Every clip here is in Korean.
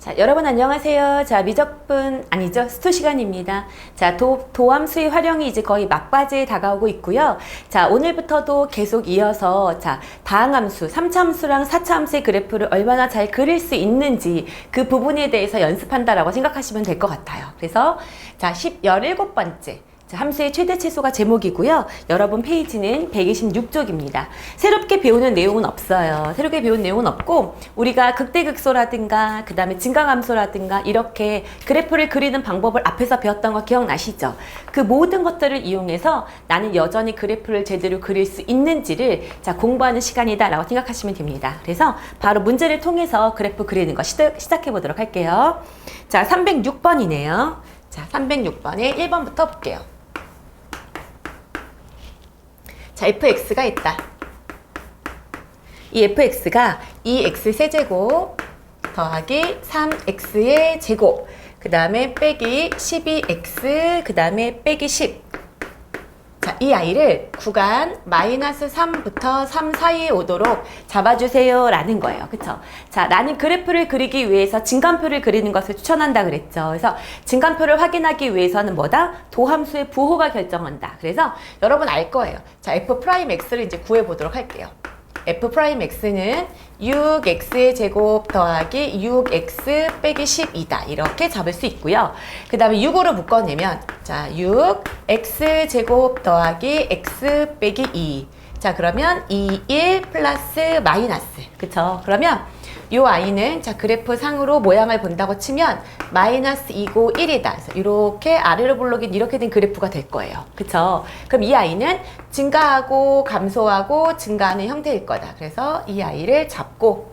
자, 여러분 안녕하세요. 자, 미적분 아니죠? 스토 시간입니다. 자, 도함수의 활용이 이제 거의 막바지에 다가오고 있고요. 자, 오늘부터도 계속 이어서 자, 다항함수, 3차함수랑 4차함수의 그래프를 얼마나 잘 그릴 수 있는지 그 부분에 대해서 연습한다라고 생각하시면 될 것 같아요. 그래서 자, 17번째 함수의 최대 최소가 제목이고요. 여러분 페이지는 126쪽입니다. 새롭게 배우는 내용은 없어요. 새롭게 배운 내용은 없고 우리가 극대극소라든가 그 다음에 증강함수라든가 이렇게 그래프를 그리는 방법을 앞에서 배웠던 거 기억나시죠? 그 모든 것들을 이용해서 나는 여전히 그래프를 제대로 그릴 수 있는지를 자, 공부하는 시간이다 라고 생각하시면 됩니다. 그래서 바로 문제를 통해서 그래프 그리는 거 시작해 보도록 할게요. 자, 306번이네요. 자, 306번에 1번부터 볼게요. 자, fx가 있다. 이 fx가 2x 세제곱 더하기 3x의 제곱 그 다음에 빼기 12x 그 다음에 빼기 10. 자, 이 아이를 구간 마이너스 3부터 3 사이에 오도록 잡아주세요 라는 거예요. 그쵸? 자, 나는 그래프를 그리기 위해서 증간표를 그리는 것을 추천한다 그랬죠. 그래서 증간표를 확인하기 위해서는 뭐다? 도함수의 부호가 결정한다. 그래서 여러분 알 거예요. 자, f'x를 이제 구해보도록 할게요. f'x는 6x의 제곱 더하기 6x 빼기 10이다. 이렇게 잡을 수 있고요. 그 다음에 6으로 묶어내면 자, 6x 제곱 더하기 x 빼기 2. 자, 그러면 2, 1 플러스 마이너스. 그쵸? 그러면 요 아이는 자, 그래프 상으로 모양을 본다고 치면 마이너스 2고 1이다. 그래서 이렇게 아래로 볼록인 이렇게 된 그래프가 될 거예요. 그쵸? 그럼 이 아이는 증가하고 감소하고 증가하는 형태일 거다. 그래서 이 아이를 잡고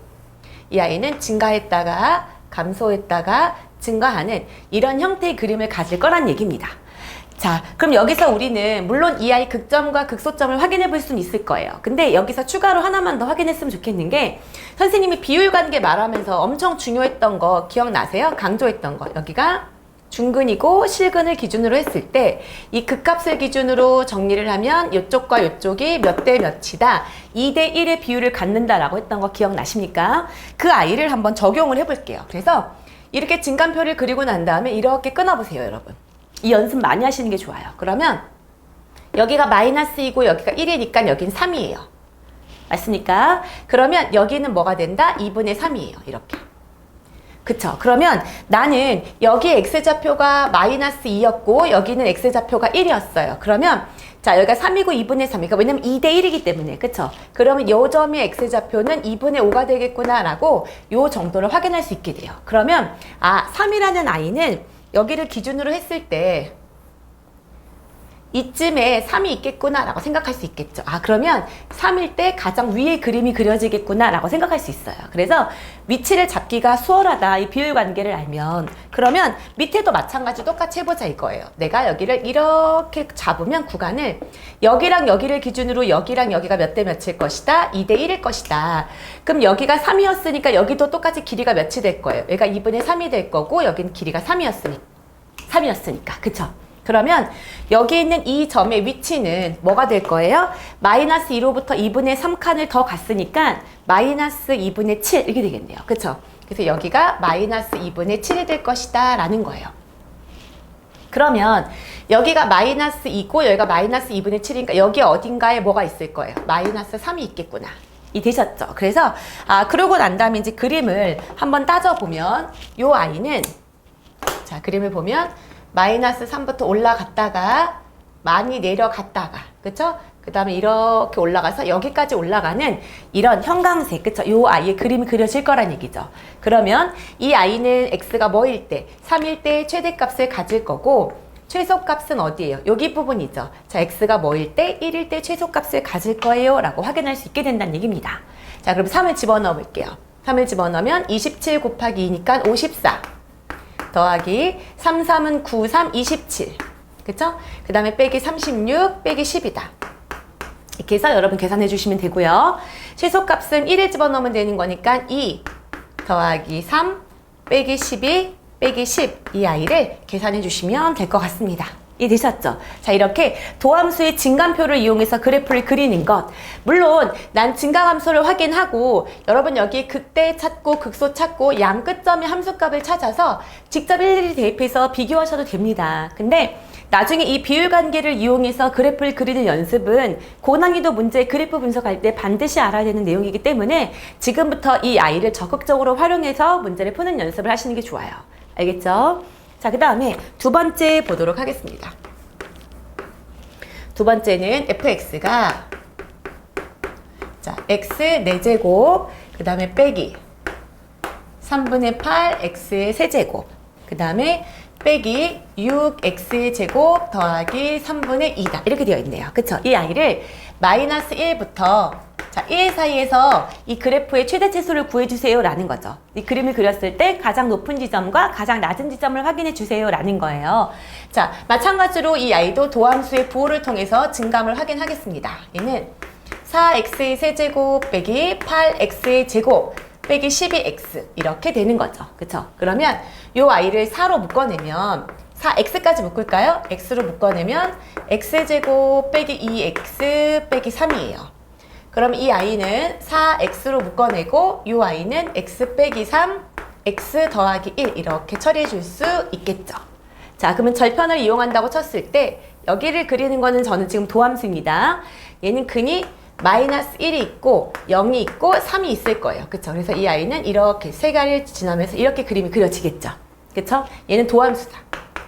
이 아이는 증가했다가 감소했다가 증가하는 이런 형태의 그림을 가질 거란 얘기입니다. 자, 그럼 여기서 우리는 물론 이 아이 극점과 극소점을 확인해 볼 수는 있을 거예요. 근데 여기서 추가로 하나만 더 확인했으면 좋겠는 게 선생님이 비율관계 말하면서 엄청 중요했던 거 기억나세요? 강조했던 거. 여기가 중근이고 실근을 기준으로 했을 때 이 극값을 기준으로 정리를 하면 이쪽과 이쪽이 몇 대 몇이다. 2대 1의 비율을 갖는다라고 했던 거 기억나십니까? 그 아이를 한번 적용을 해볼게요. 그래서 이렇게 증간표를 그리고 난 다음에 이렇게 끊어보세요, 여러분. 이 연습 많이 하시는 게 좋아요. 그러면 여기가 마이너스이고 여기가 1이니까 여긴 3이에요. 맞습니까? 그러면 여기는 뭐가 된다? 2분의 3이에요. 이렇게. 그쵸? 그러면 나는 여기에 x좌표가 마이너스 2였고 여기는 x좌표가 1이었어요. 그러면 자, 여기가 3이고 2분의 3이니까 왜냐면 2대 1이기 때문에. 그쵸? 그러면 요 점의 x좌표는 2분의 5가 되겠구나 라고 요 정도를 확인할 수 있게 돼요. 그러면 3이라는 아이는 여기를 기준으로 했을 때 이쯤에 3이 있겠구나 라고 생각할 수 있겠죠. 그러면 3일 때 가장 위에 그림이 그려지겠구나 라고 생각할 수 있어요. 그래서 위치를 잡기가 수월하다. 이 비율 관계를 알면. 그러면 밑에도 마찬가지 똑같이 해보자 이거예요. 내가 여기를 이렇게 잡으면 구간을 여기랑 여기를 기준으로 여기랑 여기가 몇 대 몇일 것이다. 2대 1일 것이다. 그럼 여기가 3이었으니까 여기도 똑같이 길이가 몇이 될 거예요. 여기가 2분의 3이 될 거고 여기는 길이가 3이었으니까. 그쵸? 그러면 여기 있는 이 점의 위치는 뭐가 될 거예요? 마이너스 2로부터 2분의 3칸을 더 갔으니까 마이너스 2분의 7 이렇게 되겠네요. 그쵸? 그래서 여기가 마이너스 2분의 7이 될 것이다 라는 거예요. 그러면 여기가 마이너스 2고 여기가 마이너스 2분의 7이니까 여기 어딘가에 뭐가 있을 거예요? 마이너스 3이 있겠구나. 이 되셨죠? 그래서 그러고 난 다음에 이제 그림을 한번 따져보면 요 아이는 자, 그림을 보면 마이너스 3부터 올라갔다가 많이 내려갔다가 그쵸? 그 다음에 이렇게 올라가서 여기까지 올라가는 이런 형광색 그쵸? 요 아이의 그림이 그려질 거란 얘기죠. 그러면 이 아이는 x가 뭐일 때? 3일 때 최대값을 가질 거고 최소값은 어디예요? 여기 부분이죠. 자, x가 뭐일 때? 1일 때 최소값을 가질 거예요 라고 확인할 수 있게 된다는 얘기입니다. 자, 그럼 3을 집어넣어 볼게요. 3을 집어넣으면 27 곱하기 2니까 54 더하기 3, 3은 9, 3, 27. 그쵸? 그 다음에 빼기 36, 빼기 10이다. 이렇게 해서 여러분 계산해 주시면 되고요. 최소값은 1을 집어넣으면 되는 거니까 2 더하기 3, 빼기 12, 빼기 10. 이 아이를 계산해 주시면 될 것 같습니다. 이해되셨죠? 자, 이렇게 도함수의 증감표를 이용해서 그래프를 그리는 것. 물론 난 증가함수를 확인하고 여러분 여기 극대 찾고 극소 찾고 양 끝점의 함수값을 찾아서 직접 일일이 대입해서 비교하셔도 됩니다. 근데 나중에 이 비율관계를 이용해서 그래프를 그리는 연습은 고난이도 문제 그래프 분석할 때 반드시 알아야 되는 내용이기 때문에 지금부터 이 아이를 적극적으로 활용해서 문제를 푸는 연습을 하시는 게 좋아요. 알겠죠? 자, 그 다음에 두 번째 보도록 하겠습니다. 두 번째는 fx가 자, x 4제곱 그 다음에 빼기 3분의 8 x의 세제곱 그 다음에 빼기 6x제곱 더하기 3분의 2다. 이렇게 되어 있네요. 그쵸? 이 아이를 마이너스 1부터 자, 1 사이에서 이 그래프의 최대치수를 구해주세요 라는 거죠. 이 그림을 그렸을 때 가장 높은 지점과 가장 낮은 지점을 확인해 주세요 라는 거예요. 자, 마찬가지로 이 아이도 도함수의 부호를 통해서 증감을 확인하겠습니다. 얘는 4x의 세제곱 빼기 8x의 제곱 빼기 12x 이렇게 되는 거죠. 그쵸? 그러면 이 아이를 4로 묶어내면 4x까지 묶을까요? x로 묶어내면 x제곱 빼기 2x 빼기 3이에요. 그럼 이 아이는 4x로 묶어내고 이 아이는 x 빼기 3, x 더하기 1 이렇게 처리해 줄 수 있겠죠. 자, 그러면 절편을 이용한다고 쳤을 때 여기를 그리는 거는 저는 지금 도함수입니다. 얘는 근이 마이너스 1이 있고 0이 있고 3이 있을 거예요. 그쵸? 그래서 이 아이는 이렇게 세가를 지나면서 이렇게 그림이 그려지겠죠. 그쵸? 얘는 도함수다.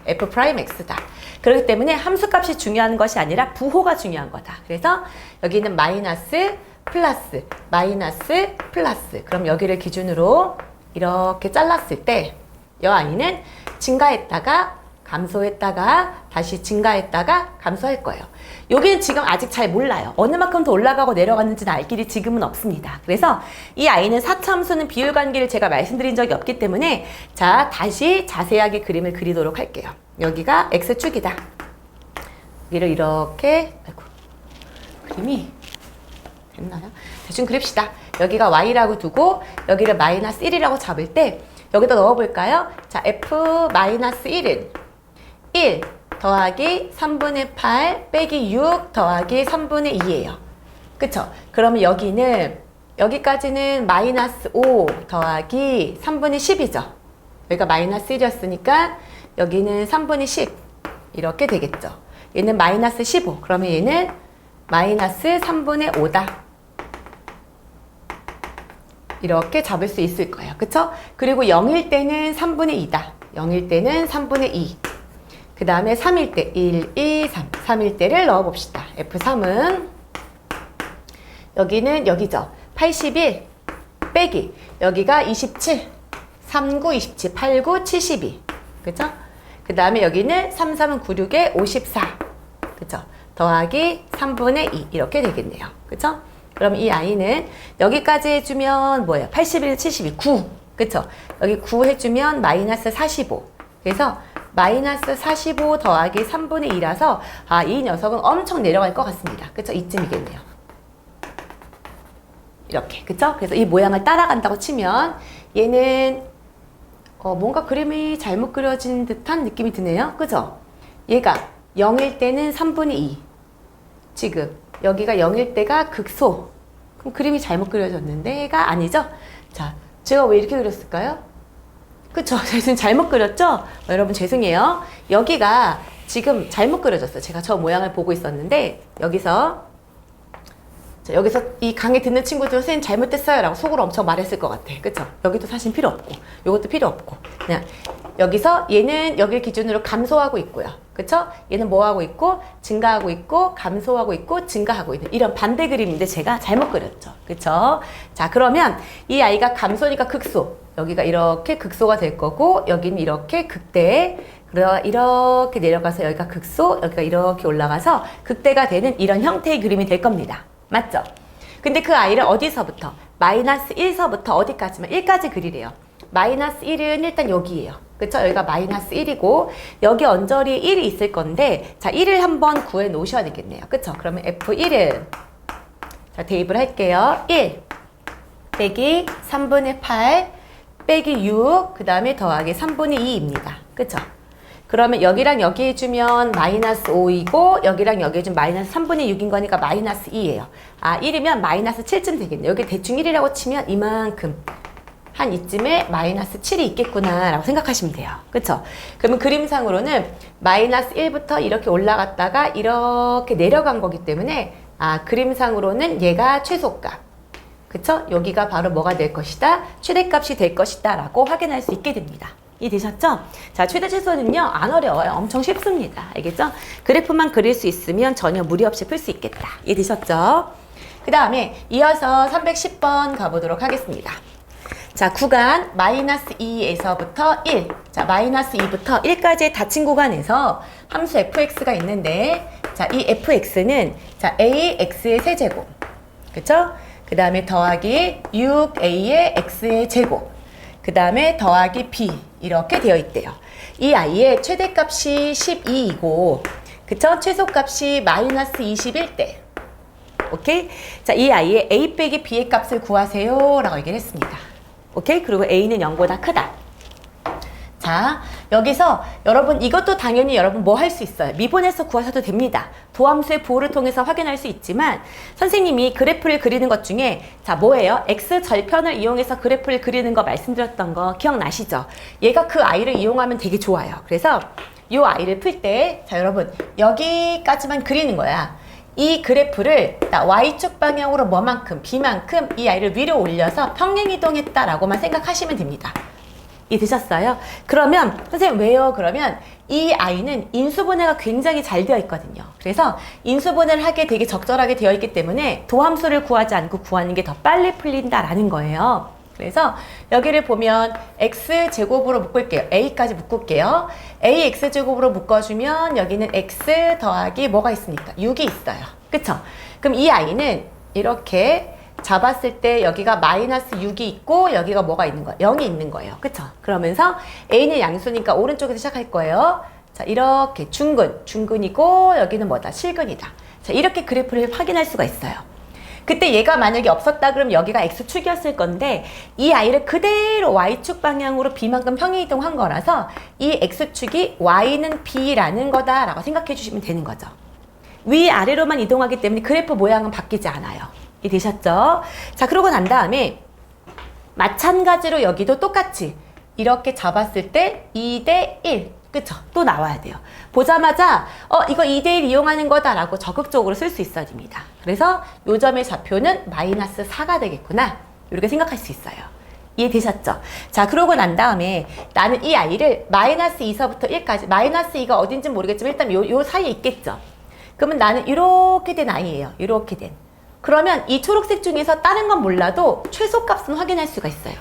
f'x다. 그렇기 때문에 함수값이 중요한 것이 아니라 부호가 중요한 거다. 그래서 여기는 마이너스 플러스 마이너스 플러스 그럼 여기를 기준으로 이렇게 잘랐을 때 이 아이는 증가했다가 감소했다가 다시 증가했다가 감소할 거예요. 여기는 지금 아직 잘 몰라요. 어느 만큼 더 올라가고 내려갔는지는 알 길이 지금은 없습니다. 그래서 이 아이는 4차 함수는 비율관계를 제가 말씀드린 적이 없기 때문에 자, 다시 자세하게 그림을 그리도록 할게요. 여기가 x축이다. 여기를 이렇게 아이고, 그림이 됐나요? 대충 그립시다. 여기가 y라고 두고 여기를 마이너스 1이라고 잡을 때 여기다 넣어볼까요? 자, f-1은 1 더하기 3분의 8 빼기 6 더하기 3분의 2예요. 그쵸? 그러면 여기는 여기까지는 마이너스 5 더하기 3분의 10이죠. 여기가 마이너스 1이었으니까 여기는 3분의 10 이렇게 되겠죠. 얘는 마이너스 15 그러면 얘는 마이너스 3분의 5다. 이렇게 잡을 수 있을 거예요. 그쵸? 그리고 0일 때는 3분의 2다. 0일 때는 3분의 2. 그 다음에 3일 때 1, 2, 3. 3일 때를 넣어봅시다. F3은 여기는 여기죠. 81 빼기 여기가 27 3, 9, 27 8, 9, 72 그죠? 그 다음에 여기는 3, 3은 9, 6에 54 그죠? 더하기 3분의 2 이렇게 되겠네요. 그죠? 그럼 이 아이는 여기까지 해주면 뭐예요? 81, 72, 9 그쵸? 여기 9 해주면 마이너스 45 그래서 마이너스 45 더하기 3분의 2라서 아, 이 녀석은 엄청 내려갈 것 같습니다. 그쵸? 이쯤이겠네요. 이렇게 그쵸? 그래서 이 모양을 따라간다고 치면 얘는 뭔가 그림이 잘못 그려진 듯한 느낌이 드네요. 그죠? 얘가 0일 때는 3분의 2 지금 여기가 0일 때가 극소 그럼 그림이 잘못 그려졌는데 가 아니죠? 자, 제가 왜 이렇게 그렸을까요? 그쵸? 제가 잘못 그렸죠? 여러분 죄송해요. 여기가 지금 잘못 그려졌어요. 제가 저 모양을 보고 있었는데 여기서 자, 여기서 이 강의 듣는 친구들 선생님 잘못됐어요 라고 속으로 엄청 말했을 것 같아. 그쵸? 여기도 사실 필요 없고 요것도 필요 없고 그냥 여기서 얘는 여기를 기준으로 감소하고 있고요. 그쵸? 얘는 뭐 하고 있고 증가하고 있고 감소하고 있고 증가하고 있는 이런 반대 그림인데 제가 잘못 그렸죠. 그쵸? 자, 그러면 이 아이가 감소니까 극소 여기가 이렇게 극소가 될 거고 여기는 이렇게 극대 이렇게 내려가서 여기가 극소 여기가 이렇게 올라가서 극대가 되는 이런 형태의 그림이 될 겁니다. 맞죠? 근데 그 아이를 어디서부터? 마이너스 1서부터 어디까지만? 1까지 그리래요. 마이너스 1은 일단 여기예요. 그쵸? 여기가 마이너스 1이고 여기 언저리에 1이 있을 건데 자, 1을 한번 구해 놓으셔야 되겠네요. 그쵸? 그러면 F1은 자, 대입을 할게요. 1 빼기 3분의 8 빼기 6 그 다음에 더하기 3분의 2입니다. 그쵸? 그러면 여기랑 여기 해주면 마이너스 5이고 여기랑 여기 해주면 마이너스 3분의 6인 거니까 마이너스 2예요. 아 1이면 마이너스 7쯤 되겠네요. 여기 대충 1이라고 치면 이만큼 한 이쯤에 마이너스 7이 있겠구나 라고 생각하시면 돼요. 그쵸? 그러면 그림상으로는 마이너스 1부터 이렇게 올라갔다가 이렇게 내려간 거기 때문에 그림상으로는 얘가 최소값. 그쵸? 여기가 바로 뭐가 될 것이다? 최대값이 될 것이다 라고 확인할 수 있게 됩니다. 이해되셨죠? 자, 최대 최소는요, 안 어려워요. 엄청 쉽습니다. 알겠죠? 그래프만 그릴 수 있으면 전혀 무리 없이 풀 수 있겠다. 이해되셨죠? 그 다음에 이어서 310번 가보도록 하겠습니다. 자, 구간 마이너스 2에서부터 1. 자, 마이너스 2부터 1까지의 닫힌 구간에서 함수 fx가 있는데, 자, 이 fx는 자, ax의 세제곱. 그쵸? 그 다음에 더하기 6a의 x의 제곱. 그 다음에 더하기 b. 이렇게 되어 있대요. 이 아이의 최대값이 12이고, 그쵸? 최소값이 마이너스 21대. 오케이? 자, 이 아이의 a 빼기 b의 값을 구하세요. 라고 얘기를 했습니다. 오케이? 그리고 a는 0보다 크다. 자, 여기서 여러분 이것도 당연히 여러분 뭐 할 수 있어요. 미분해서 구하셔도 됩니다. 도함수의 부호를 통해서 확인할 수 있지만 선생님이 그래프를 그리는 것 중에 자 뭐예요? x 절편을 이용해서 그래프를 그리는 거 말씀드렸던 거 기억나시죠? 얘가 그 아이를 이용하면 되게 좋아요. 그래서 이 아이를 풀 때 자 여러분 여기까지만 그리는 거야. 이 그래프를 y축 방향으로 뭐만큼 b만큼 이 아이를 위로 올려서 평행 이동했다라고만 생각하시면 됩니다. 이해되셨어요? 그러면 선생님 왜요? 그러면 이 아이는 인수분해가 굉장히 잘 되어 있거든요. 그래서 인수분해를 하기에 되게 적절하게 되어 있기 때문에 도함수를 구하지 않고 구하는 게 더 빨리 풀린다라는 거예요. 그래서 여기를 보면 x제곱으로 묶을게요. a까지 묶을게요. ax제곱으로 묶어주면 여기는 x 더하기 뭐가 있습니까? 6이 있어요. 그쵸? 그럼 이 아이는 이렇게 잡았을 때 여기가 마이너스 6이 있고 여기가 뭐가 있는 거예요? 0이 있는 거예요. 그쵸? 그러면서 a는 양수니까 오른쪽에서 시작할 거예요. 자, 이렇게 중근이고 여기는 뭐다? 실근이다. 자, 이렇게 그래프를 확인할 수가 있어요. 그때 얘가 만약에 없었다 그러면 여기가 x축이었을 건데 이 아이를 그대로 y축 방향으로 b만큼 평행 이동한 거라서 이 x축이 y는 b라는 거다라고 생각해 주시면 되는 거죠. 위아래로만 이동하기 때문에 그래프 모양은 바뀌지 않아요. 이해되셨죠? 자, 그러고 난 다음에 마찬가지로 여기도 똑같이 이렇게 잡았을 때 2대 1. 그쵸? 또 나와야 돼요. 보자마자 이거 2대1 이용하는 거다라고 적극적으로 쓸 수 있어야 됩니다. 그래서 요 점의 좌표는 마이너스 4가 되겠구나. 이렇게 생각할 수 있어요. 이해되셨죠? 자, 그러고 난 다음에 나는 이 아이를 마이너스 2서부터 1까지 마이너스 2가 어딘지 모르겠지만 일단 요 사이에 있겠죠. 그러면 나는 이렇게 된 아이예요. 이렇게 된. 그러면 이 초록색 중에서 다른 건 몰라도 최소값은 확인할 수가 있어요.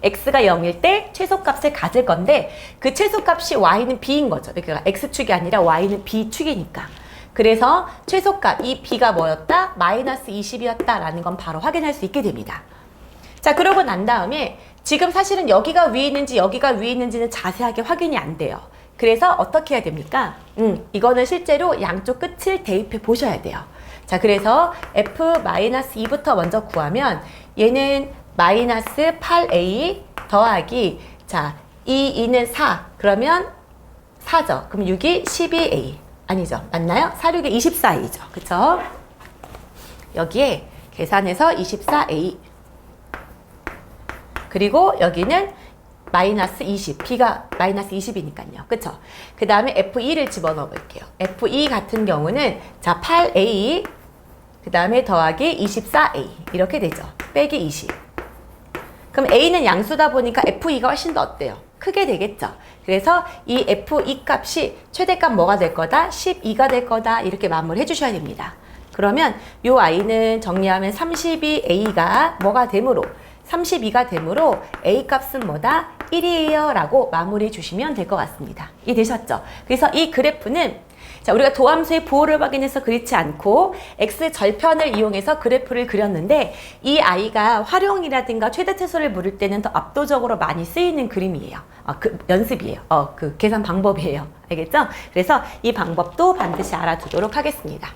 x가 0일 때 최소값을 가질 건데 그 최소값이 y는 b인 거죠. 그러니까 x축이 아니라 y는 b축이니까. 그래서 최소값, 이 b가 뭐였다? 마이너스 20이었다라는 건 바로 확인할 수 있게 됩니다. 자, 그러고 난 다음에 지금 사실은 여기가 위에 있는지 여기가 위에 있는지는 자세하게 확인이 안 돼요. 그래서 어떻게 해야 됩니까? 이거는 실제로 양쪽 끝을 대입해 보셔야 돼요. 자, 그래서 f-2부터 먼저 구하면 얘는 마이너스 8a 더하기 자, 2는 4 그러면 4죠. 그럼 6이 12a 아니죠. 맞나요? 4, 6이 24a죠. 그쵸? 여기에 계산해서 24a 그리고 여기는 마이너스 20 b가 마이너스 20이니까요. 그쵸? 그 다음에 f2를 집어넣어 볼게요. f2 같은 경우는 자 8a 그 다음에 더하기 24a 이렇게 되죠. 빼기 20 그럼 a는 양수다 보니까 f2가 훨씬 더 어때요? 크게 되겠죠. 그래서 이 f2 값이 최대값 뭐가 될 거다? 12가 될 거다. 이렇게 마무리 해주셔야 됩니다. 그러면 이 a는 정리하면 32a가 뭐가 되므로 32가 되므로 a 값은 뭐다? 1이에요 라고 마무리해 주시면 될 것 같습니다. 이해되셨죠? 그래서 이 그래프는 자, 우리가 도함수의 부호를 확인해서 그렇지 않고 x 절편을 이용해서 그래프를 그렸는데 이 아이가 활용이라든가 최대 최소를 물을 때는 더 압도적으로 많이 쓰이는 그림이에요. 연습이에요. 그 계산 방법이에요. 알겠죠? 그래서 이 방법도 반드시 알아두도록 하겠습니다.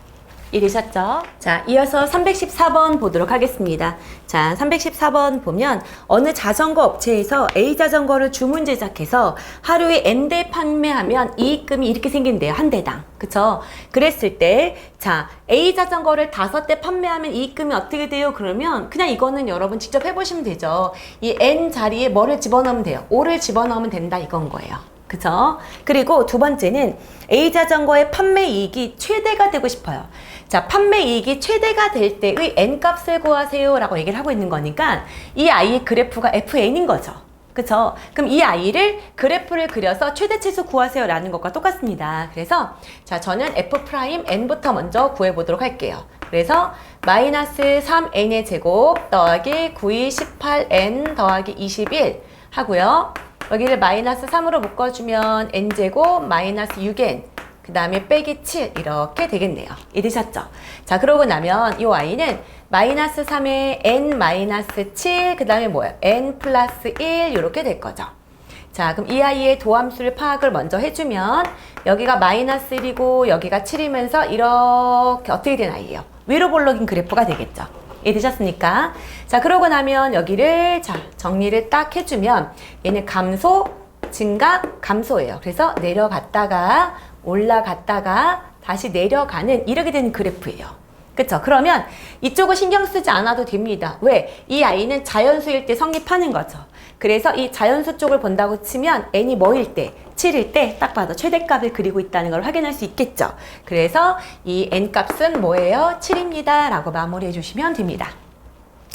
이해되셨죠? 자, 이어서 314번 보도록 하겠습니다. 자, 314번 보면 어느 자전거 업체에서 A 자전거를 주문 제작해서 하루에 N대 판매하면 이익금이 이렇게 생긴대요. 한 대당. 그쵸? 그랬을 때, 자, A 자전거를 5대 판매하면 이익금이 어떻게 돼요? 그러면 그냥 이거는 여러분 직접 해보시면 되죠. 이 N 자리에 뭐를 집어넣으면 돼요? 5를 집어넣으면 된다 이건 거예요. 그쵸? 그리고 두 번째는 A 자전거의 판매 이익이 최대가 되고 싶어요. 자, 판매 이익이 최대가 될 때의 N값을 구하세요 라고 얘기를 하고 있는 거니까 이 아이의 그래프가 FN인 거죠. 그쵸? 그럼 이 아이를 그래프를 그려서 최대치수 구하세요 라는 것과 똑같습니다. 그래서 자, 저는 F'N부터 먼저 구해보도록 할게요. 그래서 마이너스 3N의 제곱 더하기 9이 18N 더하기 21 하고요. 여기를 마이너스 3으로 묶어주면 N제곱 마이너스 6N 그 다음에 빼기 7 이렇게 되겠네요. 이해되셨죠? 자, 그러고 나면 이 Y는 마이너스 3에 N 마이너스 7 그 다음에 뭐예요? N 플러스 1 이렇게 될 거죠. 자, 그럼 이 아이의 도함수를 파악을 먼저 해주면 여기가 마이너스 1이고 여기가 7이면서 이렇게 어떻게 된 아이예요? 위로 볼록인 그래프가 되겠죠. 이해되셨습니까? 자, 그러고 나면 여기를 자 정리를 딱 해주면 얘는 감소, 증가, 감소예요. 그래서 내려갔다가 올라갔다가 다시 내려가는 이렇게 되는 그래프예요. 그쵸? 그러면 이쪽은 신경 쓰지 않아도 됩니다. 왜? 이 아이는 자연수일 때 성립하는 거죠. 그래서 이 자연수 쪽을 본다고 치면 n이 뭐일 때? 7일 때 딱 봐도 최대값을 그리고 있다는 걸 확인할 수 있겠죠. 그래서 이 n값은 뭐예요? 7입니다. 라고 마무리해 주시면 됩니다.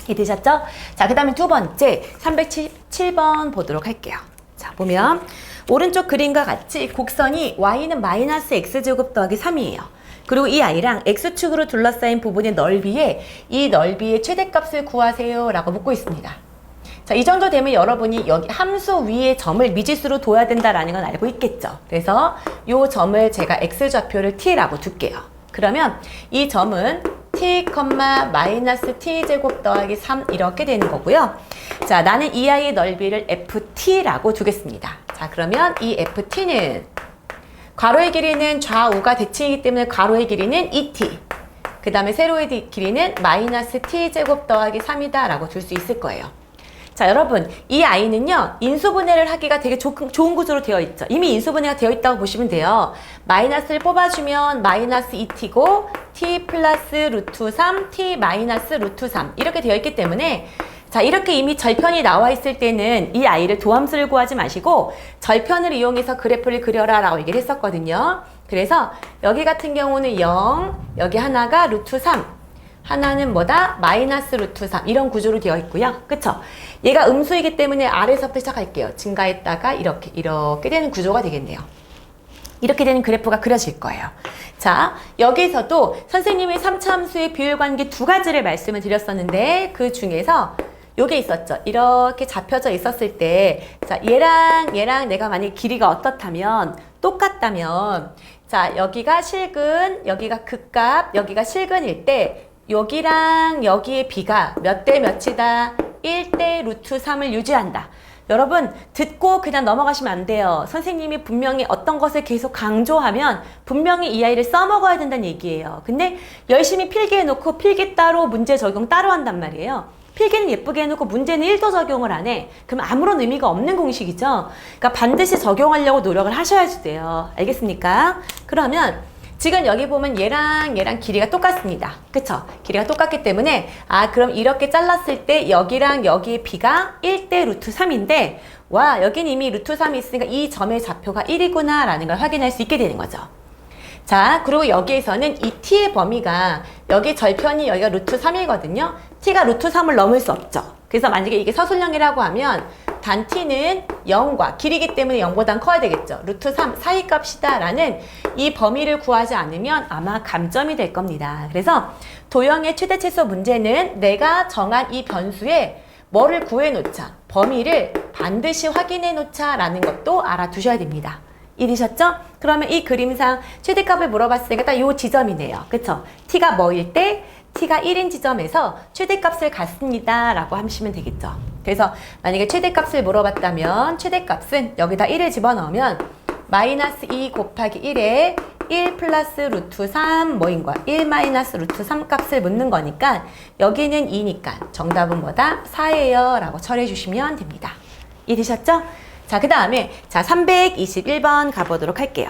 이해되셨죠? 자, 그 다음에 두 번째 377번 보도록 할게요. 자, 보면 오른쪽 그림과 같이 곡선이 y는 마이너스 x제곱 더하기 3이에요. 그리고 이 아이랑 x축으로 둘러싸인 부분의 넓이에 이 넓이의 최대값을 구하세요 라고 묻고 있습니다. 자, 이 정도 되면 여러분이 여기 함수 위에 점을 미지수로 둬야 된다라는 건 알고 있겠죠. 그래서 이 점을 제가 x좌표를 t라고 둘게요. 그러면 이 점은 t, 마이너스 t제곱 더하기 3 이렇게 되는 거고요. 자, 나는 이 아이의 넓이를 ft라고 두겠습니다. 자, 그러면 이 ft는 괄호의 길이는 좌우가 대칭이기 때문에 괄호의 길이는 2t 그 다음에 세로의 길이는 마이너스 t제곱 더하기 3이다 라고 둘 수 있을 거예요. 자, 여러분 이 아이는요 인수분해를 하기가 되게 좋은 구조로 되어 있죠. 이미 인수분해가 되어 있다고 보시면 돼요. 마이너스를 뽑아주면 마이너스 2t고 t 플러스 루트 3 t 마이너스 루트 3 이렇게 되어 있기 때문에 자, 이렇게 이미 절편이 나와 있을 때는 이 아이를 도함수를 구하지 마시고 절편을 이용해서 그래프를 그려라 라고 얘기를 했었거든요. 그래서 여기 같은 경우는 0, 여기 하나가 루트 3 하나는 뭐다? 마이너스 루트 3 이런 구조로 되어 있고요. 그쵸? 얘가 음수이기 때문에 아래서부터 시작할게요. 증가했다가 이렇게 되는 구조가 되겠네요. 이렇게 되는 그래프가 그려질 거예요. 자, 여기서도 선생님이 3차 함수의 비율 관계 두 가지를 말씀을 드렸었는데 그 중에서 요게 있었죠. 이렇게 잡혀져 있었을 때 자, 얘랑 내가 만약에 길이가 어떻다면 똑같다면 자, 여기가 실근, 여기가 극값, 여기가 실근일 때 여기랑 여기의 비가 몇 대 몇이다? 1대 루트 3을 유지한다. 여러분 듣고 그냥 넘어가시면 안 돼요. 선생님이 분명히 어떤 것을 계속 강조하면 분명히 이 아이를 써먹어야 된다는 얘기예요. 근데 열심히 필기해놓고 필기 따로 문제 적용 따로 한단 말이에요. 필기는 예쁘게 해놓고 문제는 1도 적용을 안 해. 그럼 아무런 의미가 없는 공식이죠. 그러니까 반드시 적용하려고 노력을 하셔야지 돼요. 알겠습니까? 그러면 지금 여기 보면 얘랑 길이가 똑같습니다. 그쵸? 길이가 똑같기 때문에 그럼 이렇게 잘랐을 때 여기랑 여기의 비가 1대 루트 3인데 와, 여긴 이미 루트 3이 있으니까 이 점의 좌표가 1이구나 라는 걸 확인할 수 있게 되는 거죠. 자, 그리고 여기에서는 이 t의 범위가 여기 절편이 여기가 루트 3이거든요. t가 루트 3을 넘을 수 없죠. 그래서 만약에 이게 서술형이라고 하면 단 t는 0과 길이기 때문에 0보단 커야 되겠죠. 루트 3 사이 값이다 라는 이 범위를 구하지 않으면 아마 감점이 될 겁니다. 그래서 도형의 최대치수 문제는 내가 정한 이 변수에 뭐를 구해 놓자, 범위를 반드시 확인해 놓자 라는 것도 알아두셔야 됩니다. 이해되셨죠? 그러면 이 그림상 최대값을 물어봤으니까 딱 요 지점이네요. 그쵸? t가 뭐일 때 t가 1인 지점에서 최대값을 갖습니다 라고 하시면 되겠죠. 그래서 만약에 최대값을 물어봤다면 최대값은 여기다 1을 집어넣으면 마이너스 2 곱하기 1에 1 플러스 루트 3 뭐인 거야? 1 마이너스 루트 3 값을 묻는 거니까 여기는 2니까 정답은 뭐다? 4예요 라고 처리해 주시면 됩니다. 이해되셨죠? 자, 그 다음에 자 321번 가보도록 할게요.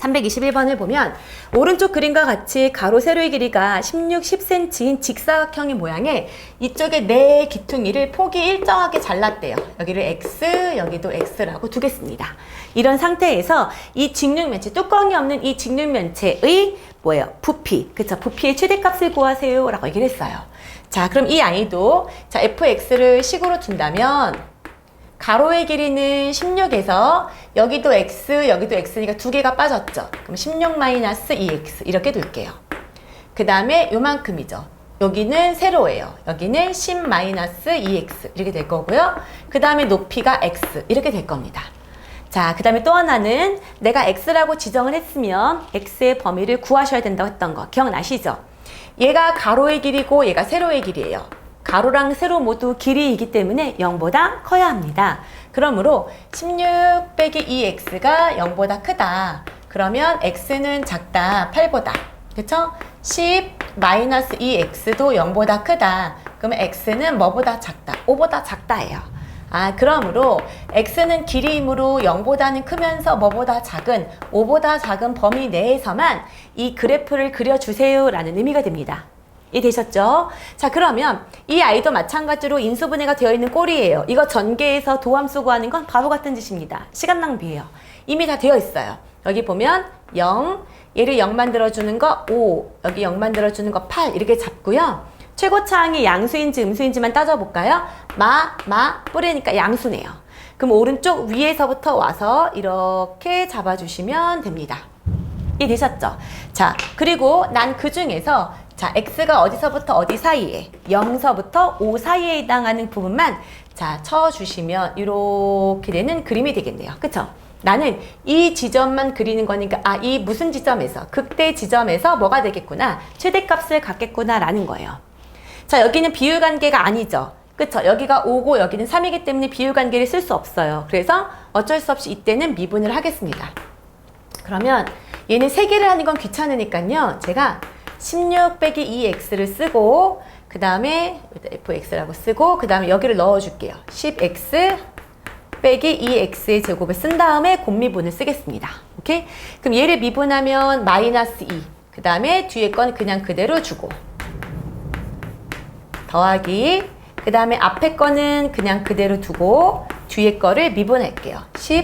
321번을 보면 오른쪽 그림과 같이 가로 세로의 길이가 16, 10cm인 직사각형의 모양에 이쪽에 네 기퉁이를 폭이 일정하게 잘랐대요. 여기를 x, 여기도 x라고 두겠습니다. 이런 상태에서 이 직육면체, 뚜껑이 없는 이 직육면체의 뭐예요? 부피, 그쵸? 부피의 최대값을 구하세요 라고 얘기를 했어요. 자, 그럼 이 아이도 자 fx를 식으로 둔다면 가로의 길이는 16에서 여기도 x, 여기도 x니까 두 개가 빠졌죠. 그럼 16 마이너스 2x 이렇게 둘게요. 그 다음에 요만큼이죠. 여기는 세로예요. 여기는 10 마이너스 2x 이렇게 될 거고요. 그 다음에 높이가 x 이렇게 될 겁니다. 자, 그 다음에 또 하나는 내가 x라고 지정을 했으면 x의 범위를 구하셔야 된다고 했던 거 기억나시죠? 얘가 가로의 길이고 얘가 세로의 길이에요. 가로랑 세로 모두 길이이기 때문에 0보다 커야 합니다. 그러므로 16 빼기 2x가 0보다 크다. 그러면 x는 작다. 8보다. 그쵸? 10 마이너스 2x도 0보다 크다. 그러면 x는 뭐보다 작다? 5보다 작다예요. 아, 그러므로 x는 길이이므로 0보다는 크면서 뭐보다 작은 5보다 작은 범위 내에서만 이 그래프를 그려주세요 라는 의미가 됩니다. 이해되셨죠? 자, 그러면 이 아이도 마찬가지로 인수분해가 되어 있는 꼴이에요. 이거 전개해서 도함수 구하는 건 바보 같은 짓입니다. 시간 낭비예요. 이미 다 되어 있어요. 여기 보면 0, 얘를 0 만들어주는 거 5, 여기 0 만들어주는 거 8 이렇게 잡고요. 최고차항이 양수인지 음수인지만 따져볼까요? 뿌리니까 양수네요. 그럼 오른쪽 위에서부터 와서 이렇게 잡아주시면 됩니다. 이해되셨죠? 자, 그리고 난 그 중에서 자, x가 어디서부터 어디 사이에 0서부터 5 사이에 해당하는 부분만 자, 쳐주시면 이렇게 되는 그림이 되겠네요. 그쵸? 나는 이 지점만 그리는 거니까 아, 이 무슨 지점에서 극대 지점에서 뭐가 되겠구나 최대값을 갖겠구나 라는 거예요. 자, 여기는 비율관계가 아니죠. 그쵸? 여기가 5고 여기는 3이기 때문에 비율관계를 쓸 수 없어요. 그래서 어쩔 수 없이 이때는 미분을 하겠습니다. 그러면 얘는 3개를 하는 건 귀찮으니까요. 제가 16 빼기 2x를 쓰고 그 다음에 fx라고 쓰고 그 다음에 여기를 넣어줄게요. 10x 빼기 2x의 제곱을 쓴 다음에 곱미분을 쓰겠습니다. 오케이? 그럼 얘를 미분하면 마이너스 2 그 다음에 뒤에 건 그냥 그대로 주고 더하기 그 다음에 앞에 거는 그냥 그대로 두고 뒤에 거를 미분할게요. 10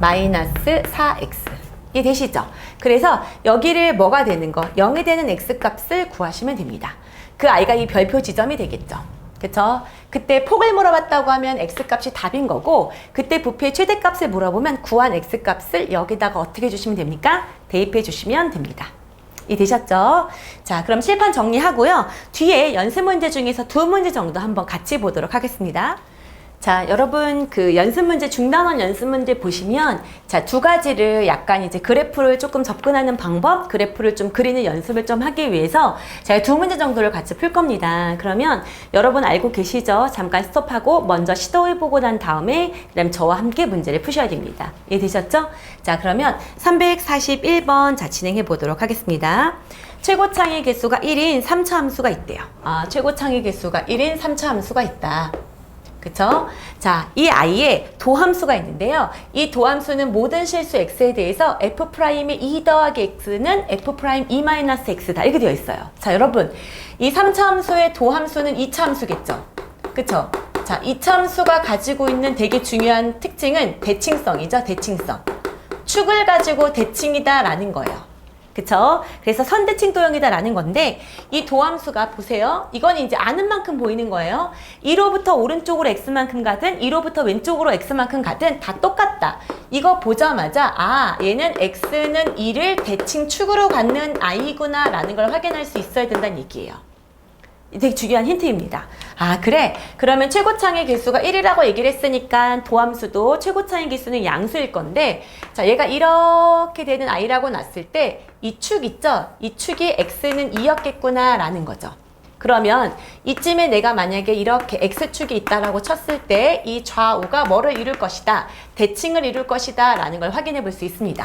마이너스 4x 이해되시죠? 그래서 여기를 뭐가 되는 거 0이 되는 x값을 구하시면 됩니다. 그 아이가 이 별표 지점이 되겠죠. 그쵸? 그때 폭을 물어봤다고 하면 x값이 답인 거고 그때 부피의 최대값을 물어보면 구한 x값을 여기다가 어떻게 주시면 됩니까? 대입해 주시면 됩니다. 이해되셨죠? 자, 그럼 실판 정리하고요. 뒤에 연습 문제 중에서 2문제 정도 한번 같이 보도록 하겠습니다. 자, 여러분 그 연습 문제 중단원 연습 문제 보시면 자, 2가지를 약간 이제 그래프를 조금 접근하는 방법, 그래프를 좀 그리는 연습을 좀 하기 위해서 제가 2문제 정도를 같이 풀 겁니다. 그러면 여러분 알고 계시죠? 잠깐 스톱하고 먼저 시도해보고 난 다음에 그다음 저와 함께 문제를 푸셔야 됩니다. 이해되셨죠? 자, 그러면 341번 자, 진행해 보도록 하겠습니다. 최고창의 개수가 1인 3차 함수가 있대요. 아, 최고창의 개수가 1인 3차 함수가 있다. 그쵸? 자, 이 아이의 도함수가 있는데요. 이 도함수는 모든 실수 x에 대해서 f'의 2 더하기 x는 f'E 마이너스 x다. 이렇게 되어 있어요. 자, 여러분. 이 3차 함수의 도함수는 2차 함수겠죠? 그쵸? 자, 2차 함수가 가지고 있는 되게 중요한 특징은 대칭성이죠. 대칭성. 축을 가지고 대칭이다 라는 거예요. 그쵸? 그래서 선대칭 도형이다 라는 건데 이 도함수가 보세요. 이건 이제 아는 만큼 보이는 거예요. 1호부터 오른쪽으로 x만큼 가든 1호부터 왼쪽으로 x만큼 가든 다 똑같다. 이거 보자마자 아, 얘는 x는 2를 대칭 축으로 갖는 아이구나 라는 걸 확인할 수 있어야 된다는 얘기예요. 되게 중요한 힌트입니다. 아, 그래? 그러면 최고창의 개수가 1이라고 얘기를 했으니까 도함수도 최고창의 개수는 양수일 건데 자, 얘가 이렇게 되는 i라고 놨을 때 이 축 있죠? 이 축이 x는 2였겠구나 라는 거죠. 그러면 이쯤에 내가 만약에 이렇게 x축이 있다라고 쳤을 때 이 좌우가 뭐를 이룰 것이다? 대칭을 이룰 것이다 라는 걸 확인해 볼 수 있습니다.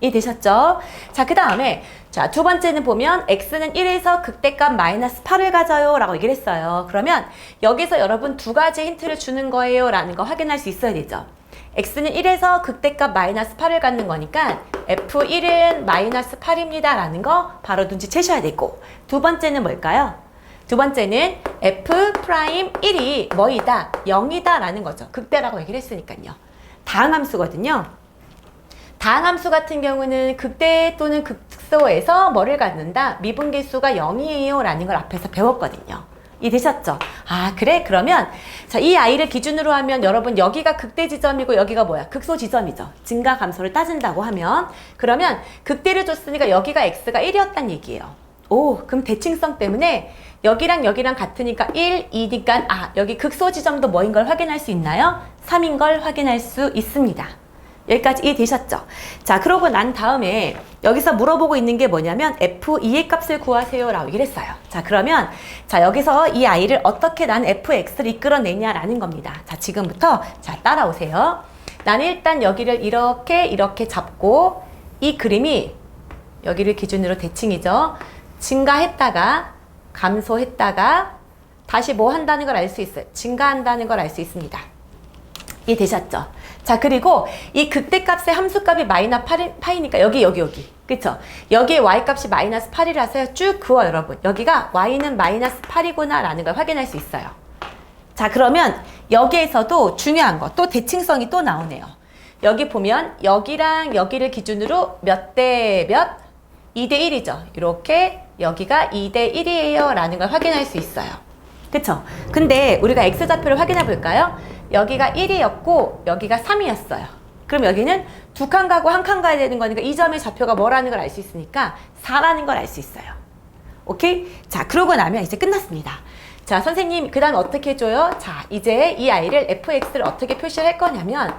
이해되셨죠? 자, 그 다음에 자, 두 번째는 보면 x는 1에서 극대값 마이너스 8을 가져요 라고 얘기를 했어요. 그러면 여기서 여러분 두 가지 힌트를 주는 거예요 라는 거 확인할 수 있어야 되죠. x는 1에서 극대값 마이너스 8을 갖는 거니까 f1은 마이너스 8입니다 라는 거 바로 눈치채셔야 되고, 두 번째는 뭘까요? 두 번째는 f'1이 뭐이다? 0이다 라는 거죠. 극대라고 얘기를 했으니까요. 다항함수거든요. 다항함수 같은 경우는 극대 또는 극소에서 뭐를 갖는다? 미분계수가 0이에요 라는 걸 앞에서 배웠거든요. 이해되셨죠? 아, 그래? 그러면 자, 이 아이를 기준으로 하면 여러분 여기가 극대 지점이고 여기가 뭐야? 극소 지점이죠. 증가 감소를 따진다고 하면, 그러면 극대를 줬으니까 여기가 x가 1이었단 얘기예요. 오, 그럼 대칭성 때문에 여기랑 여기랑 같으니까 1, 2니까 아, 여기 극소 지점도 뭐인 걸 확인할 수 있나요? 3인 걸 확인할 수 있습니다. 여기까지 이해되셨죠? 자, 그러고 난 다음에 여기서 물어보고 있는 게 뭐냐면 f2의 값을 구하세요 라고 얘기를 했어요. 자, 그러면 자, 여기서 이 아이를 어떻게 난 fx를 이끌어내냐라는 겁니다. 자, 지금부터 자, 따라오세요. 나는 일단 여기를 이렇게 잡고, 이 그림이 여기를 기준으로 대칭이죠. 증가했다가 감소했다가 다시 뭐 한다는 걸 알 수 있어요. 증가한다는 걸 알 수 있습니다. 이해되셨죠? 자, 그리고 이 극대값의 함수값이 마이너스 8이니까 여기 그쵸? 여기에 y값이 마이너스 8이라서요. 쭉 그어 여러분. 여기가 y는 마이너스 8이구나 라는 걸 확인할 수 있어요. 자, 그러면 여기에서도 중요한 거, 또 대칭성이 또 나오네요. 여기 보면 여기랑 여기를 기준으로 몇 대 몇? 2대 1이죠. 이렇게 여기가 2대 1이에요 라는 걸 확인할 수 있어요. 그쵸? 근데 우리가 x좌표를 확인해 볼까요? 여기가 1이었고 여기가 3이었어요. 그럼 여기는 두 칸 가고 한 칸 가야 되는 거니까 이 점의 좌표가 뭐라는 걸 알 수 있으니까 4라는 걸 알 수 있어요. 오케이? 자, 그러고 나면 이제 끝났습니다. 자, 선생님 그 다음 어떻게 해줘요? 자, 이제 이 아이를 fx를 어떻게 표시할 거냐면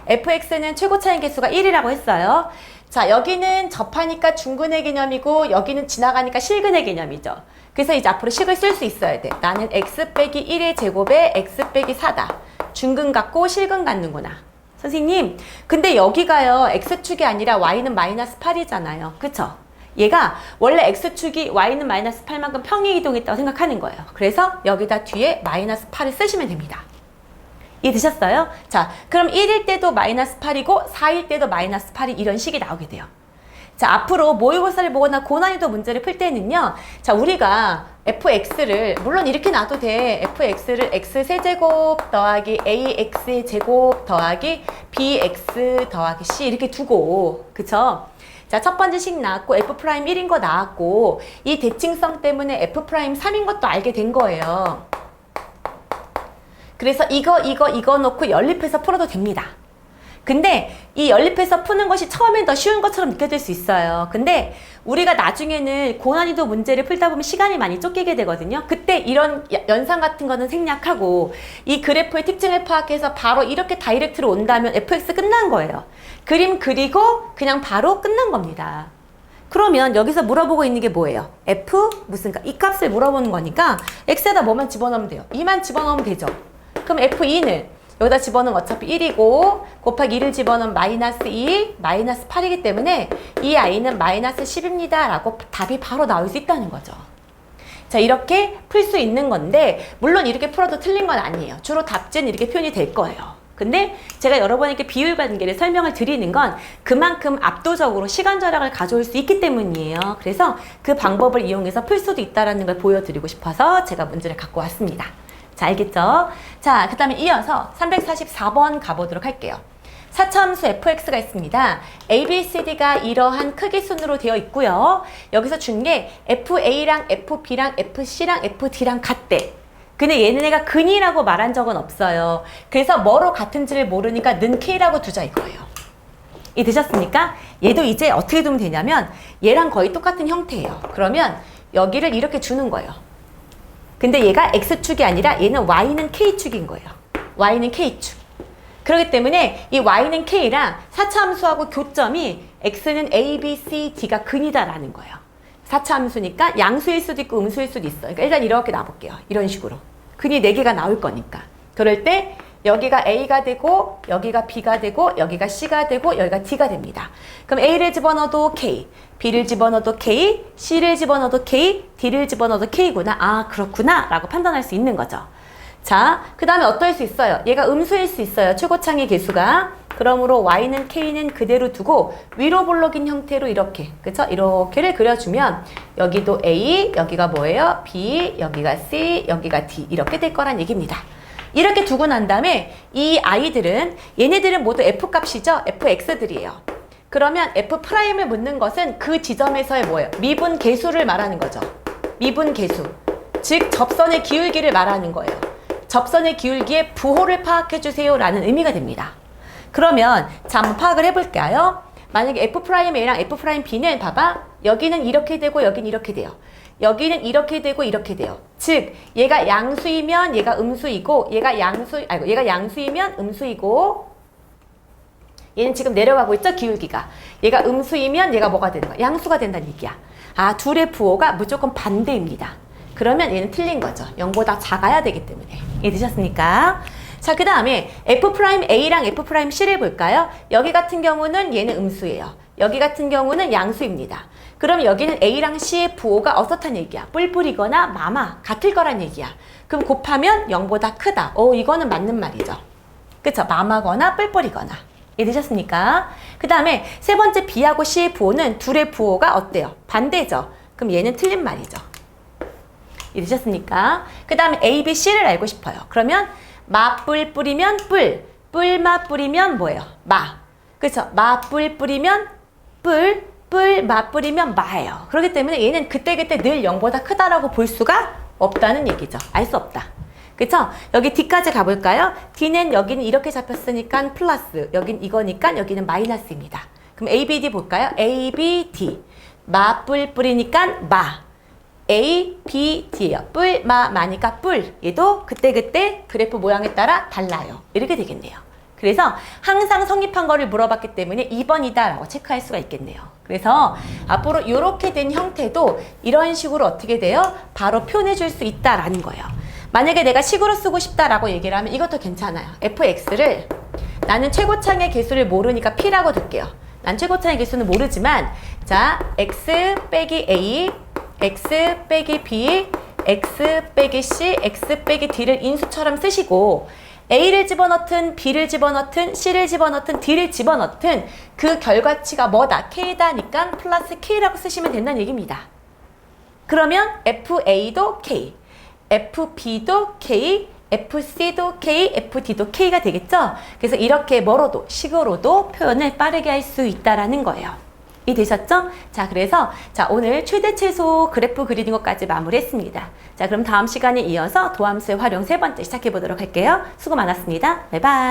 fx는 최고 차이 개수가 1이라고 했어요. 자, 여기는 접하니까 중근의 개념이고 여기는 지나가니까 실근의 개념이죠. 그래서 이제 앞으로 식을 쓸 수 있어야 돼. 나는 x 빼기 1의 제곱에 x 빼기 4다. 중근 같고 실근 같는구나. 선생님, 근데 여기가요 x축이 아니라 y는 마이너스 8이잖아요. 그쵸? 얘가 원래 x축이 y는 마이너스 8만큼 평행 이동했다고 생각하는 거예요. 그래서 여기다 뒤에 마이너스 8을 쓰시면 됩니다. 이해되셨어요? 자, 그럼 1일 때도 마이너스 8이고 4일 때도 마이너스 8이 이런 식이 나오게 돼요. 자, 앞으로 모의고사를 보거나 고난이도 문제를 풀 때는요, 자, 우리가 fx를 물론 이렇게 놔도 돼. fx를 x세제곱 더하기 ax제곱 더하기 bx 더하기 c 이렇게 두고, 그쵸? 자, 첫 번째 식 나왔고 f'1인 거 나왔고 이 대칭성 때문에 f'3인 것도 알게 된 거예요. 그래서 이거 놓고 연립해서 풀어도 됩니다. 근데 이 연립해서 푸는 것이 처음엔 더 쉬운 것처럼 느껴질 수 있어요. 근데 우리가 나중에는 고난이도 문제를 풀다 보면 시간이 많이 쫓기게 되거든요. 그때 이런 연산 같은 거는 생략하고 이 그래프의 특징을 파악해서 바로 이렇게 다이렉트로 온다면 fx 끝난 거예요. 그림 그리고 그냥 바로 끝난 겁니다. 그러면 여기서 물어보고 있는 게 뭐예요? f 무슨 이 값을 물어보는 거니까 x에다 뭐만 집어넣으면 돼요. 2만 집어넣으면 되죠. 그럼 f2는 여기다 집어넣으면 어차피 1이고 곱하기 2를 집어넣으면 마이너스 2, 마이너스 8이기 때문에 이 아이는 마이너스 10입니다 라고 답이 바로 나올 수 있다는 거죠. 자, 이렇게 풀 수 있는 건데 물론 이렇게 풀어도 틀린 건 아니에요. 주로 답지는 이렇게 표현이 될 거예요. 근데 제가 여러분에게 비율 관계를 설명을 드리는 건 그만큼 압도적으로 시간 절약을 가져올 수 있기 때문이에요. 그래서 그 방법을 이용해서 풀 수도 있다는 걸 보여드리고 싶어서 제가 문제를 갖고 왔습니다. 자, 알겠죠? 자, 그 다음에 이어서 344번 가보도록 할게요. 4차함수 fx가 있습니다. a, b, c, d가 이러한 크기 순으로 되어 있고요. 여기서 준 게 fa랑 fb랑 fc랑 fd랑 같대. 근데 얘네가 근이라고 말한 적은 없어요. 그래서 뭐로 같은지를 모르니까 는 k라고 두자 이거예요. 이해되셨습니까? 얘도 이제 어떻게 두면 되냐면 얘랑 거의 똑같은 형태예요. 그러면 여기를 이렇게 주는 거예요. 근데 얘가 x축이 아니라 얘는 y는 k축인 거예요. y는 k축. 그렇기 때문에 이 y는 k랑 4차 함수하고 교점이 x는 a, b, c, d가 근이다라는 거예요. 4차 함수니까 양수일 수도 있고 음수일 수도 있어요. 그러니까 일단 이렇게 놔볼게요. 이런 식으로. 근이 4개가 나올 거니까. 그럴 때 여기가 A가 되고 여기가 B가 되고 여기가 C가 되고 여기가 D가 됩니다. 그럼 A를 집어넣어도 K, B를 집어넣어도 K, C를 집어넣어도 K, D를 집어넣어도 K구나. 아, 그렇구나 라고 판단할 수 있는 거죠. 자, 그 다음에 어떨 수 있어요? 얘가 음수일 수 있어요. 최고창의 개수가. 그러므로 Y는 K는 그대로 두고 위로 볼록인 형태로 이렇게, 그쵸? 이렇게를 그려주면 여기도 A, 여기가 뭐예요? B, 여기가 C, 여기가 D 이렇게 될 거란 얘기입니다. 이렇게 두고 난 다음에 이 아이들은 얘네들은 모두 F값이죠? Fx들이에요. 그러면 F'을 묻는 것은 그 지점에서의 뭐예요? 미분 계수를 말하는 거죠. 미분 계수. 즉 접선의 기울기를 말하는 거예요. 접선의 기울기의 부호를 파악해 주세요 라는 의미가 됩니다. 그러면 자 한번 파악을 해볼까요? 만약에 F'A랑 F'B는 봐봐. 여기는 이렇게 되고 여기는 이렇게 돼요. 여기는 이렇게 되고 이렇게 돼요. 즉 얘가 양수이면 얘가 음수이고 얘가 양수이면 음수이고 얘는 지금 내려가고 있죠? 기울기가. 얘가 음수이면 얘가 뭐가 되는 거야? 양수가 된다는 얘기야. 아, 둘의 부호가 무조건 반대입니다. 그러면 얘는 틀린 거죠. 0보다 작아야 되기 때문에. 이해되셨습니까? 자, 그 다음에 F'A랑 F'C를 볼까요? 여기 같은 경우는 얘는 음수예요. 여기 같은 경우는 양수입니다. 그럼 여기는 A랑 C의 부호가 어떻다는 얘기야? 뿔뿔이거나 마마 같을 거란 얘기야. 그럼 곱하면 0보다 크다. 이거는 맞는 말이죠. 그쵸? 마마거나 뿔뿔이거나. 이해되셨습니까? 그 다음에 세 번째 B하고 C의 부호는 둘의 부호가 어때요? 반대죠. 그럼 얘는 틀린 말이죠. 이해되셨습니까? 그 다음에 A, B, C를 알고 싶어요. 그러면 마뿔 뿌리면 뿔, 뿔마 뿌리면 뭐예요? 마. 그렇죠? 마뿔 뿌리면 뿔, 뿔마 뿌리면 마예요. 그렇기 때문에 얘는 그때그때 늘 0보다 크다라고 볼 수가 없다는 얘기죠. 알 수 없다. 그쵸? 여기 D까지 가볼까요? D는 여기는 이렇게 잡혔으니까 플러스, 여긴 이거니까 여기는 마이너스입니다. 그럼 A, B, D 볼까요? A, B, D. 마뿔 뿌리니까 마. A, B, D예요. 뿔, 마니까 뿔. 얘도 그때그때 그래프 모양에 따라 달라요. 이렇게 되겠네요. 그래서 항상 성립한 거를 물어봤기 때문에 2번이다 라고 체크할 수가 있겠네요. 그래서 앞으로 이렇게 된 형태도 이런 식으로 어떻게 돼요? 바로 표현해 줄 수 있다라는 거예요. 만약에 내가 식으로 쓰고 싶다라고 얘기를 하면 이것도 괜찮아요. fx를 나는 최고창의 개수를 모르니까 p라고 둘게요. 난 최고창의 개수는 모르지만 자, x 빼기 a, x 빼기 b, x 빼기 c, x 빼기 d를 인수처럼 쓰시고 a를 집어넣든 b를 집어넣든 c를 집어넣든 d를 집어넣든 그 결과치가 뭐다? k다니까 플러스 k라고 쓰시면 된다는 얘기입니다. 그러면 fa도 k, fb도 k, fc도 k, fd도 k가 되겠죠? 그래서 이렇게 뭐로도 식으로도 표현을 빠르게 할 수 있다라는 거예요. 이해되셨죠? 자, 그래서 자 오늘 최대 최소 그래프 그리는 것까지 마무리했습니다. 자, 그럼 다음 시간에 이어서 도함수의 활용 세 번째 시작해 보도록 할게요. 수고 많았습니다. 바이바이.